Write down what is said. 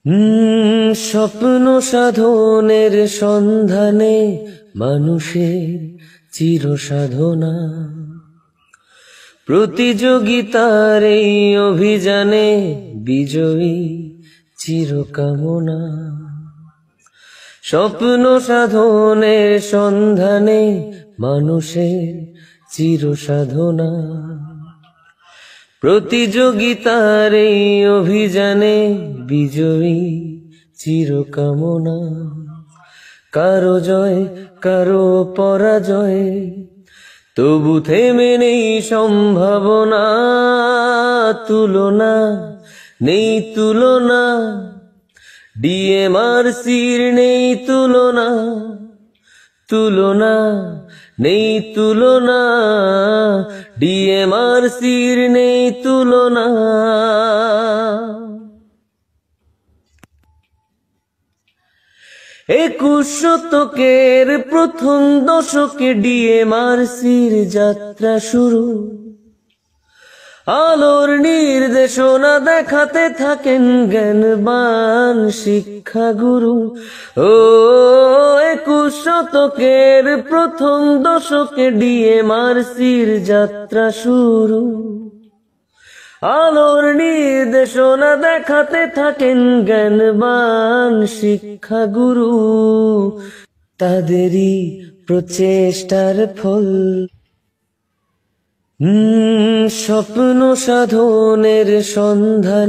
স্বপ্ন সাধনের সন্ধানে মানুষের চির সাধনা, প্রতিযোগিতার এই অভিযানে বিজয়ী চিরকামনা। স্বপ্ন সাধনের সন্ধানে মানুষের চির সাধনা, প্রতিযোগিতার এই অভিযানে বিজয়ী চিরকামনা। কারো জয় কারো পরাজয়, তবু থেমে নেই সম্ভাবনা। তুলনা নেই তুলনা, ডিএমআরসির নেই তুলনা। তুলনা নেই তুলনা, ডিএমআরসির নেই তুলনা। 21 শতকের প্রথম দশকে ডিএমআরসির যাত্রা শুরু। আলোর নির্দেশনা দেখাতে থাকেন জ্ঞানবান শিক্ষাগুরু। 21 শতকের প্রথম দশকে ডিএমআরসির যাত্রা শুরু। আলোর নির্দেশনা দেখাতে থাকেন জ্ঞানবান শিক্ষাগুরু। তাদেরই প্রচেষ্টার ফল স্বপ্ন সাধনের সন্ধান।